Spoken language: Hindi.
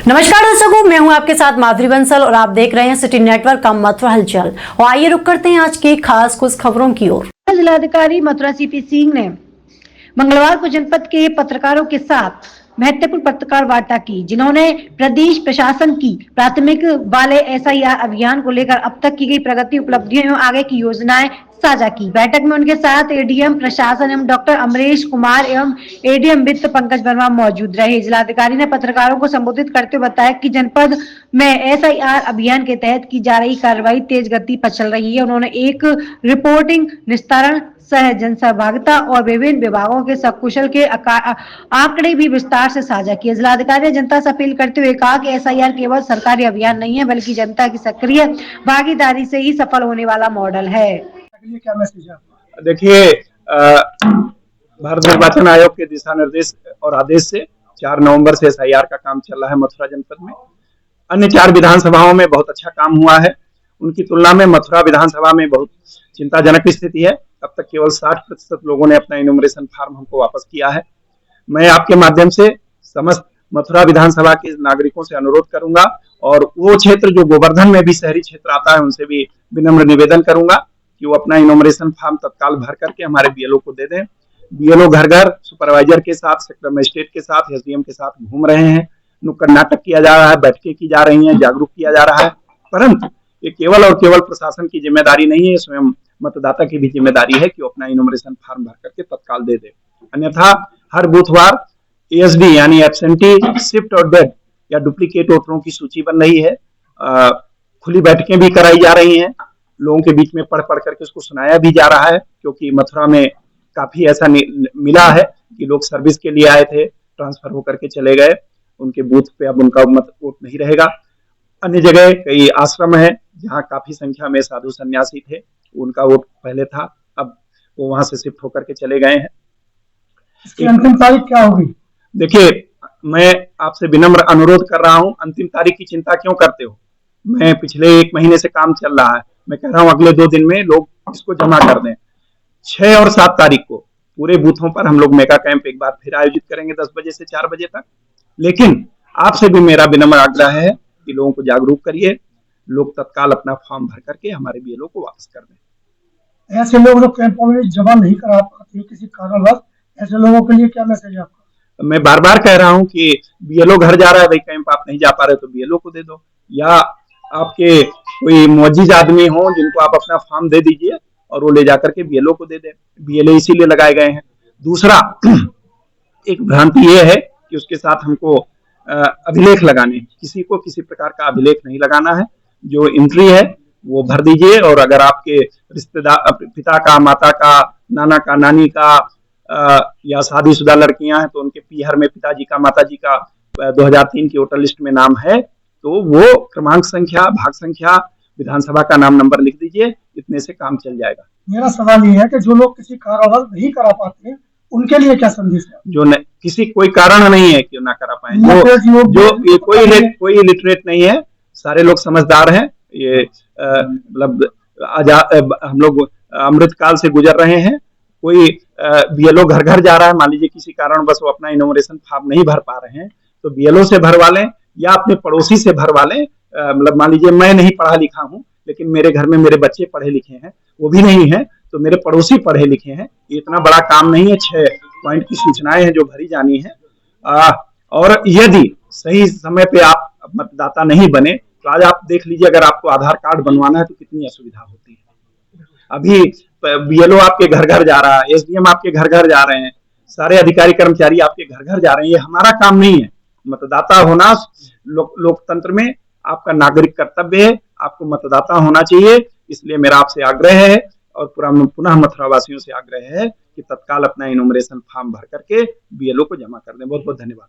नमस्कार दर्शकों, मैं हूं आपके साथ माधुरी बंसल और आप देख रहे हैं सिटी नेटवर्क का मथुरा हलचल। और आइए रुक करते हैं आज की खास कुछ खबरों की ओर। जिलाधिकारी मथुरा सीपी सिंह ने मंगलवार को जनपद के पत्रकारों के साथ महत्वपूर्ण पत्रकार वार्ता की, जिन्होंने प्रदेश प्रशासन की प्राथमिक वाले एसआईआर अभियान को लेकर अब तक की गई प्रगति, उपलब्धियों एवं आगे की योजनाएं साझा की। बैठक में उनके साथ एडीएम प्रशासन एवं डॉक्टर अमरेश कुमार एवं एडीएम वित्त पंकज वर्मा मौजूद रहे। जिलाधिकारी ने पत्रकारों को संबोधित करते हुए बताया कि जनपद में एसआईआर अभियान के तहत की जा रही कार्रवाई तेज गति पर चल रही है। उन्होंने एक रिपोर्टिंग निस्तारण सह जनसहभागिता और विभिन्न विभागों के सकुशल के आंकड़े भी विस्तार से साझा किए। जिलाधिकारी ने जनता से अपील करते हुए कहा कि एसआईआर केवल सरकारी अभियान नहीं है, बल्कि जनता की सक्रिय भागीदारी से ही सफल होने वाला मॉडल है। क्या मैसेज है? देखिए, भारत निर्वाचन आयोग के दिशा निर्देश और आदेश से 4 नवंबर से एसआईआर का काम चल रहा है मथुरा जनपद में। अन्य 4 विधानसभाओं में बहुत अच्छा काम हुआ है। उनकी तुलना में मथुरा विधानसभा में बहुत चिंताजनक स्थिति है। अब तक केवल 60% लोगों ने अपना इनोमिनेशन फॉर्म हमको वापस किया है। मैं आपके माध्यम से समस्त मथुरा विधानसभा के नागरिकों से अनुरोध करूंगा और वो क्षेत्र जो गोवर्धन में भी शहरी क्षेत्र आता है, उनसे भी विनम्र निवेदन करूंगा कि वो अपना इनोमिनेशन फॉर्म तत्काल भर करके हमारे बीएलओ को दे दें। बीएलओ घर घर सुपरवाइजर के साथ, सेक्टर मजिस्ट्रेट के साथ, एसडीएम के साथ घूम रहे हैं। नुक्कड़ नाटक किया जा रहा है, बैठकें की जा रही हैं, जागरूक किया जा रहा है। परंतु ये केवल और केवल प्रशासन की जिम्मेदारी नहीं है, स्वयं मतदाता की भी जिम्मेदारी है कि वो अपना इनोमिनेशन फॉर्म भर करके तत्काल दे दे। अन्यथा हर बुधवार एएसडी यानी एब्सेंटी, शिफ्ट और डेड या डुप्लीकेट वोटरों की सूची बन रही है। खुली बैठकें भी कराई जा रही हैं, लोगों के बीच में पढ़ करके उसको सुनाया भी जा रहा है, क्योंकि मथुरा में काफी ऐसा मिला है कि लोग सर्विस के लिए आए थे, ट्रांसफर होकर के चले गए, उनके बूथ पे अब उनका वोट नहीं रहेगा। अन्य जगह कई आश्रम है जहाँ काफी संख्या में साधु सन्यासी थे, उनका वोट पहले था, अब वो वहां से शिफ्ट होकर के चले गए हैं। इसकी अंतिम तारीख क्या होगी? देखिए, मैं आपसे विनम्र अनुरोध कर रहा हूं, अंतिम तारीख की चिंता क्यों करते हो? मैं पिछले 1 महीने से काम चल रहा है, मैं कह रहा हूं अगले 2 दिन में लोग इसको जमा कर दें। 6 और 7 तारीख को पूरे बूथों पर हम लोग मेगा कैंप एक बार फिर आयोजित करेंगे 10 बजे से 4 बजे तक। लेकिन आपसे भी मेरा विनम्र आग्रह है कि लोगों को जागरूक करिए, लोग तत्काल अपना फॉर्म भर करके हमारे बीएलओ को वापस कर दें। ऐसे लोग जो कैंपों में जमा नहीं करा पाते किसी कारणवश, ऐसे लोगों के लिए क्या मैसेज है आपका? मैं बार बार कह रहा हूं कि बीएलओ घर जा रहा है, भाई कैंप आप नहीं जा पा रहे तो बीएलओ को दे दो, या आपके कोई मुअज्जिज आदमी हो जिनको आप अपना फॉर्म दे दीजिए और वो ले जाकर के बीएलओ को दे दें। बीएलओ इसीलिए लगाए गए हैं। दूसरा, एक भ्रांति ये है कि उसके साथ हमको अभिलेख लगाने, किसी को किसी प्रकार का अभिलेख नहीं लगाना है। जो एंट्री है वो भर दीजिए, और अगर आपके रिश्तेदार, पिता का, माता का, नाना का, नानी का, या शादीशुदा लड़कियां हैं तो उनके पीहर में पिताजी का, माताजी का 2003 की वोटर लिस्ट में नाम है, तो वो क्रमांक संख्या, भाग संख्या, विधानसभा का नाम, नंबर लिख दीजिए। इतने से काम चल जाएगा। मेरा सवाल ये है कि जो लोग किसी कारणवश नहीं करा पाते, उनके लिए क्या संदेश है? जो किसी कोई कारण नहीं है कि ना करा पाए, जो कोई इलिटरेट नहीं है, सारे लोग समझदार हैं। ये मतलब हम लोग अमृत काल से गुजर रहे हैं। कोई बीएलओ घर घर जा रहा है, मान लीजिए किसी कारण बस वो अपना इनोमिनेशन फॉर्म नहीं भर पा रहे हैं, तो बीएलओ से भरवा लें या अपने पड़ोसी से भरवा लें। मतलब मान लीजिए मैं नहीं पढ़ा लिखा हूं, लेकिन मेरे घर में मेरे बच्चे पढ़े लिखे हैं, वो भी नहीं है, तो मेरे पड़ोसी पढ़े लिखे हैं। ये इतना बड़ा काम नहीं है, 6 पॉइंट की सूचनाएं हैं जो भरी जानी है। और यदि सही समय पे आप मतदाता नहीं बने तो आज आप देख लीजिए, अगर आपको आधार कार्ड बनवाना है तो कितनी असुविधा होती है। अभी बीएलओ आपके घर घर जा रहा है, एसडीएम आपके घर घर जा रहे हैं, सारे अधिकारी कर्मचारी आपके घर घर जा रहे हैं। ये हमारा काम नहीं है। मतदाता होना लोकतंत्र में आपका नागरिक कर्तव्य है, आपको मतदाता होना चाहिए। इसलिए मेरा आपसे आग्रह है और पुनः मथुरा वासियों से आग्रह है कि तत्काल अपना इनोमिनेशन फॉर्म भर करके बीएलओ को जमा कर दें। बहुत बहुत धन्यवाद।